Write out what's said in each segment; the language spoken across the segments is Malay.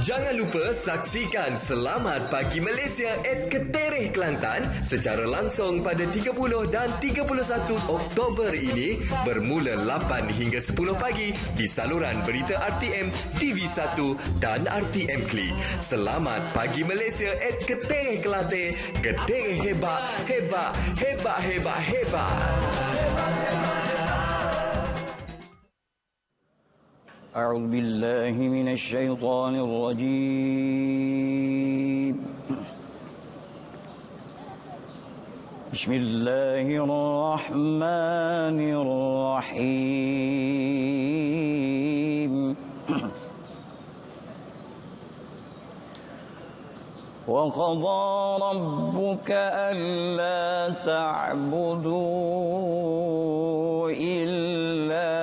Jangan lupa saksikan Selamat Pagi Malaysia at Ketereh Kelantan secara langsung pada 30 dan 31 Oktober ini bermula 8 hingga 10 pagi di saluran berita RTM, TV1 dan RTM Klik. Selamat Pagi Malaysia at Ketereh Kelantan. Ketereh hebat, hebat, hebat, hebat, hebat. أعوذ بالله من الشيطان الرجيم بسم الله الرحمن الرحيم وقضى ربك ألا تعبدوا إلا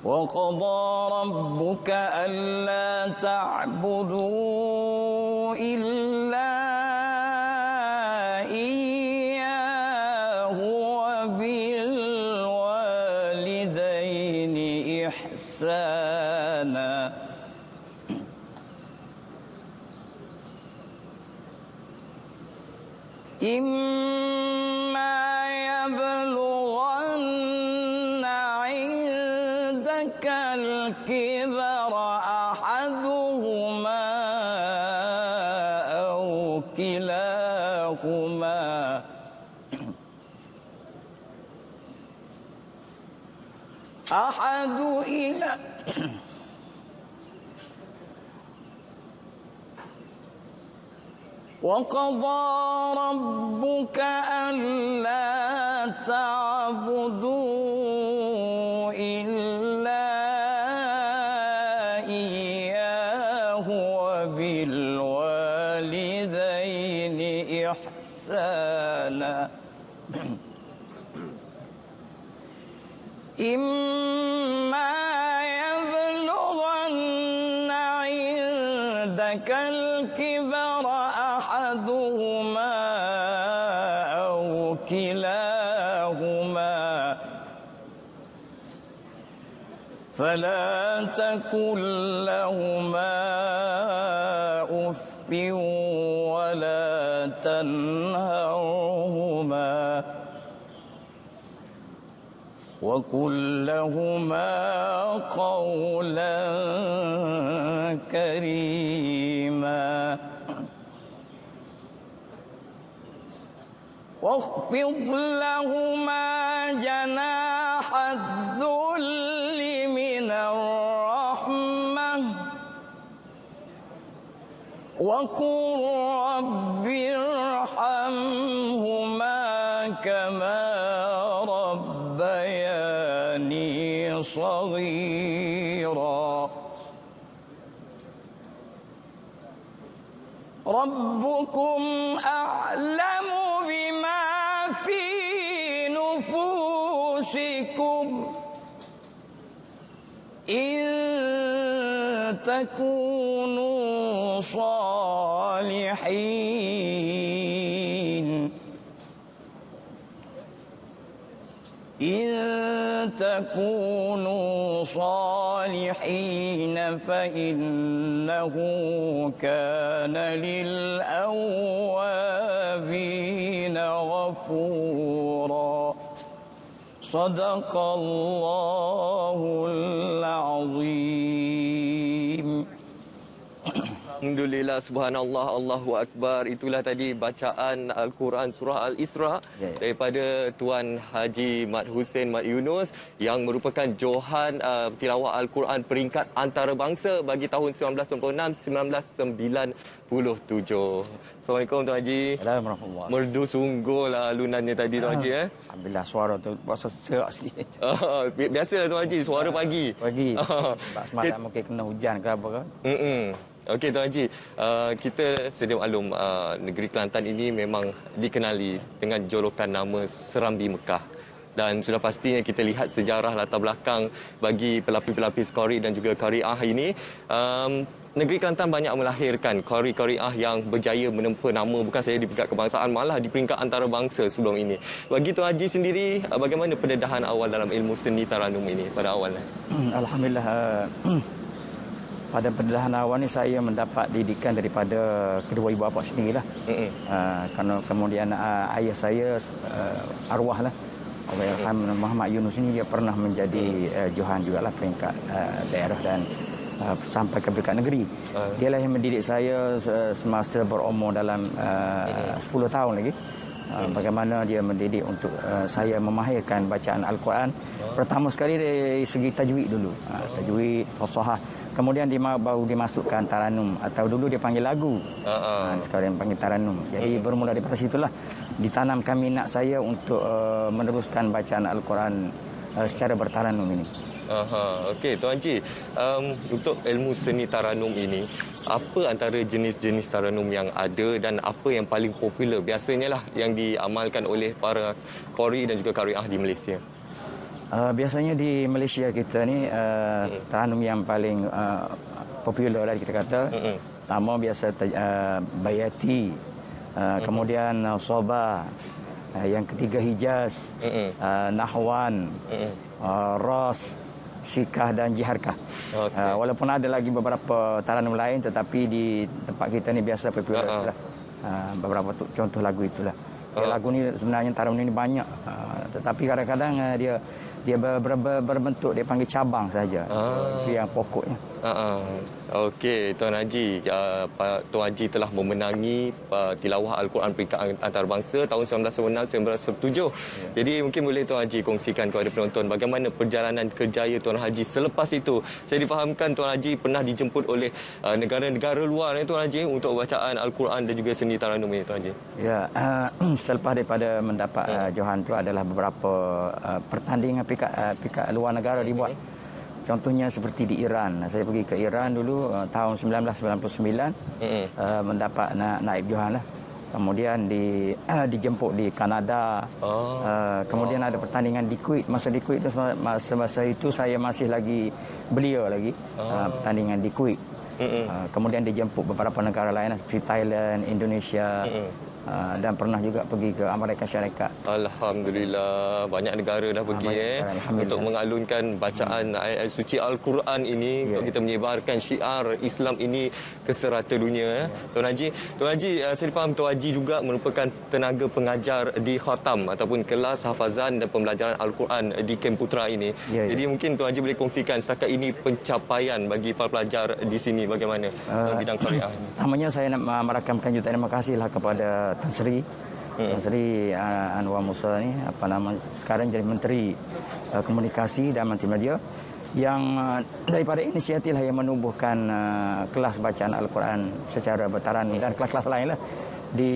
وقضى ربك ألا تعبدوا إلا إياه وبالوالدين إحسانا إما يبلغن عندك الكبر أحدهما أو كلاهما وقضى ربك ألا تعبدوا إلا إياه وبالوالدين إحسانا إما يبلغن عندك الكبر أحدهما أو كلاهما فلا تقل لهما أف ولا تنهرهما وقل لهما قولا كريما واخفض لهما جناح الذل من الرحمة وقل رب ارحمهما كما ربياني صغيرا ربكم أعلم بما في نفوسكم إن تكونوا صالحين فإنه كان للأوابين غفورا صدق الله العظيم. Alhamdulillah, subhanallah, Allahu Akbar. Itulah tadi bacaan Al-Quran surah Al-Isra daripada Tuan Haji Mat Hussein Mat Yunus yang merupakan johan tilawah Al-Quran peringkat antarabangsa bagi tahun 1996-1997. Assalamualaikum Tuan Haji. Assalamualaikum. Merdu sungguhlah alunannya tadi Tuan Haji. Alhamdulillah, suara tu berasa serak sikit. Biasalah Tuan Haji, suara pagi. Sebab semalam mungkin kena hujan ke apa kan. Okey Tuan Haji, kita sedia maklum negeri Kelantan ini memang dikenali dengan jolokan nama Serambi Mekah. Dan sudah pastinya kita lihat sejarah latar belakang bagi pelapis-pelapis qari dan juga qariah ini. negeri Kelantan banyak melahirkan qari-qariah yang berjaya menempa nama bukan sahaja di peringkat kebangsaan, malah di peringkat antarabangsa sebelum ini. Bagi Tuan Haji sendiri, bagaimana pendedahan awal dalam ilmu seni taranum ini pada awalnya? Alhamdulillah, pada pendedahan awal ni saya mendapat didikan daripada kedua ibu bapa sendirilah. Kerana kemudian ayah saya arwahlah, Muhammad Yunus ini, dia pernah menjadi Johan jugalah peringkat daerah dan sampai ke peringkat negeri. Dialah yang mendidik saya semasa berumur dalam 10 tahun lagi. Bagaimana dia mendidik untuk saya memahirkan bacaan Al-Quran. Pertama sekali dari segi tajwid dulu. Tajwid, fasahah. Kemudian baru dimasukkan taranum, atau dulu dia panggil lagu. Sekarang panggil taranum. Jadi bermula daripada situlah ditanamkan minat saya untuk meneruskan bacaan Al-Quran secara bertaranum ini. Okey, Tuan Haji, untuk ilmu seni taranum ini, apa antara jenis-jenis taranum yang ada dan apa yang paling popular biasanya lah yang diamalkan oleh para qari dan juga qariah di Malaysia? Biasanya di Malaysia kita ni taranum yang paling popular lah kita kata. Pertama biasa bayati, kemudian soba, yang ketiga hijaz, nahwan, ras, syikah dan jiharkah. Walaupun ada lagi beberapa taranum lain, tetapi di tempat kita ni biasa popular lah. Beberapa contoh lagu itulah. Lagu ni sebenarnya taranum ni banyak, tetapi kadang-kadang dia berbentuk, dia panggil cabang saja. Itu yang pokoknya. Okey, Tuan Haji, Tuan Haji telah memenangi tilawah Al-Quran peringkat antarabangsa tahun 1996-1997. Jadi mungkin boleh Tuan Haji kongsikan kepada penonton bagaimana perjalanan kerjaya Tuan Haji selepas itu. Saya difahamkan Tuan Haji pernah dijemput oleh negara-negara luar Tuan Haji untuk bacaan Al-Quran dan juga seni taranum ini, Tuan Haji. Ya, selepas daripada mendapat Johan itu adalah beberapa pertandingan pikat luar negara dibuat. Contohnya seperti di Iran. Saya pergi ke Iran dulu tahun 1999, mendapat naib Johan lah. Kemudian dijemput di Kanada. Kemudian ada pertandingan di Kuwait. Masa di Kuwait itu, masa itu saya masih lagi belia lagi, pertandingan di Kuwait. Kemudian dijemput beberapa negara lain seperti Thailand, Indonesia. Dan pernah juga pergi ke Amerika Syarikat. Alhamdulillah, banyak negara dah pergi untuk mengalunkan bacaan ayat suci Al-Quran ini, untuk kita menyebarkan syiar Islam ini ke serata dunia. Tuan Haji, saya faham Tuan Haji juga merupakan tenaga pengajar di khatam ataupun kelas hafazan dan pembelajaran Al-Quran di Kem Putra ini. Jadi mungkin Tuan Haji boleh kongsikan setakat ini pencapaian bagi para pelajar di sini bagaimana dalam bidang qariah ini. Pertamanya saya nak merakamkan jutaan terima kasihlah kepada Tan Sri Anwar Musa ni, sekarang jadi Menteri Komunikasi dan Multimedia, yang daripada inisiatif yang menubuhkan kelas bacaan Al-Quran secara bertaranum dan kelas-kelas lain lah di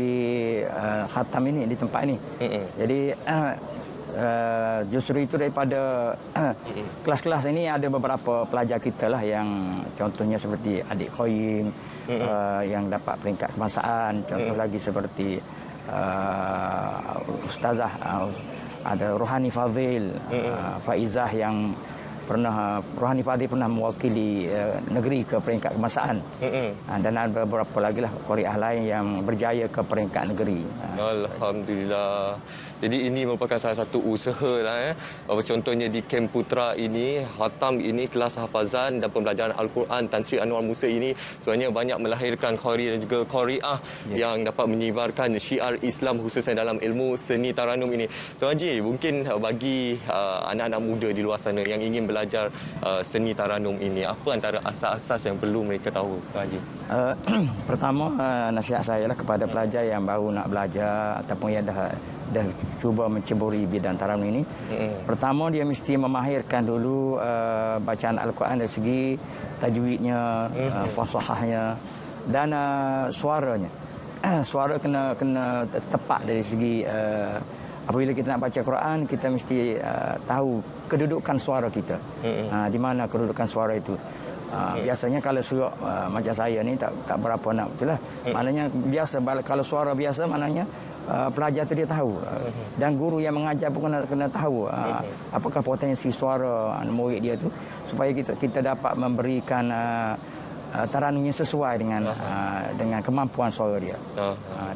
khatam ini, di tempat ini. Jadi justru itu daripada kelas-kelas ini ada beberapa pelajar kita lah yang contohnya seperti adik Khoyim, yang dapat peringkat kebangsaan. Contoh lagi seperti Ustazah, ada Rohani Fadil, Faizah yang Rohani Fadil pernah mewakili negeri ke peringkat kebangsaan. Dan ada beberapa lagi lah qariah lain yang berjaya ke peringkat negeri. Alhamdulillah. Jadi ini merupakan salah satu usaha lah. Contohnya di Kem Putra ini, khatam ini, kelas hafazan dan pembelajaran Al-Quran Tan Sri Anwar Musa ini sebenarnya banyak melahirkan qari dan juga qariah yang dapat menyebarkan syiar Islam khususnya dalam ilmu seni taranum ini. Tuan Haji, mungkin bagi anak-anak muda di luar sana yang ingin belajar seni taranum ini, apa antara asas-asas yang perlu mereka tahu, Tuan Haji? Pertama, nasihat saya lah kepada pelajar yang baru nak belajar ataupun yang dah cuba menceburi bidang taranum ini. Pertama, dia mesti memahirkan dulu bacaan Al-Quran dari segi tajwidnya, fasahahnya dan suaranya. Suara kena tepat dari segi apabila kita nak baca Quran, kita mesti tahu kedudukan suara kita. Di mana kedudukan suara itu. Biasanya kalau suara macam saya ni tak berapa nak betul lah. Maknanya biasa, kalau suara biasa maknanya pelajar tu dia tahu, dan guru yang mengajar pun kena tahu apakah potensi suara murid dia tu, supaya kita dapat memberikan taranum yang sesuai dengan kemampuan suara dia.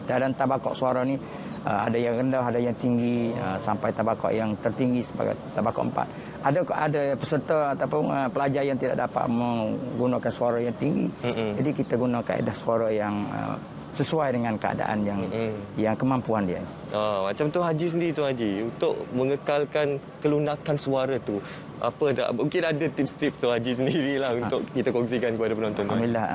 Dan tabakok suara ni ada yang rendah, ada yang tinggi, sampai tabakok yang tertinggi sebagai tabakok 4. Ada peserta ataupun pelajar yang tidak dapat menggunakan suara yang tinggi. Jadi kita guna kaedah suara yang sesuai dengan keadaan yang kemampuan dia. Macam Tuan Haji sendiri, Tuan Haji, untuk mengekalkan kelunakan suara tu, apa tak? Mungkin ada tips-tips Tuan Haji sendirilah untuk kita kongsikan kepada penonton. Alhamdulillah.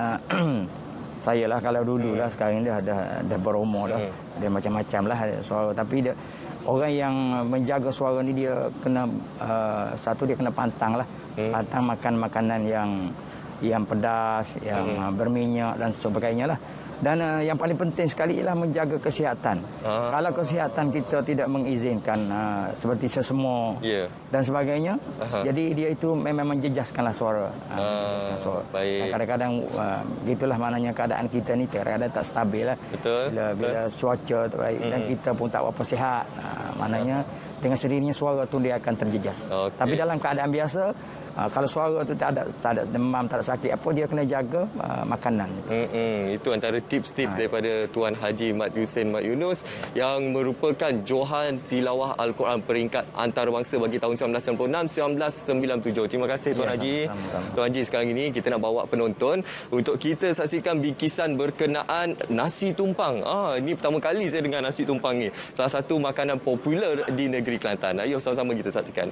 Saya lah kalau dulu lah, sekarang dia dah berumur dah. Dia macam-macam lah suara, tapi dia orang yang menjaga suara ni dia kena satu dia kena pantang lah. Pantang makan makanan yang pedas, yang berminyak dan sebagainya lah. Dan yang paling penting sekali ialah menjaga kesihatan. Kalau kesihatan kita tidak mengizinkan seperti sesemua dan sebagainya, jadi dia itu memang menjejaskanlah suara. Baik. Kadang-kadang gitulah maknanya keadaan kita ni kadang-kadang tak stabil lah. Betul. Bila cuaca tak baik dan kita pun tak apa sihat, maknanya dengan sendirinya suara tu dia akan terjejas. Tapi dalam keadaan biasa, kalau suara tu tak ada demam, tak ada sakit apa, dia kena jaga makanan. Itu antara tips-tips daripada Tuan Haji Mat Hussein Mat Yunus yang merupakan Johan Tilawah Al-Quran peringkat antarabangsa bagi tahun 1996-1997. Terima kasih Tuan Haji. Sama-sama. Tuan Haji, sekarang ini kita nak bawa penonton untuk kita saksikan bingkisan berkenaan nasi tumpang. Ini pertama kali saya dengar nasi tumpang ni. Salah satu makanan popular di negeri Kelantan. Ayo sama-sama kita saksikan.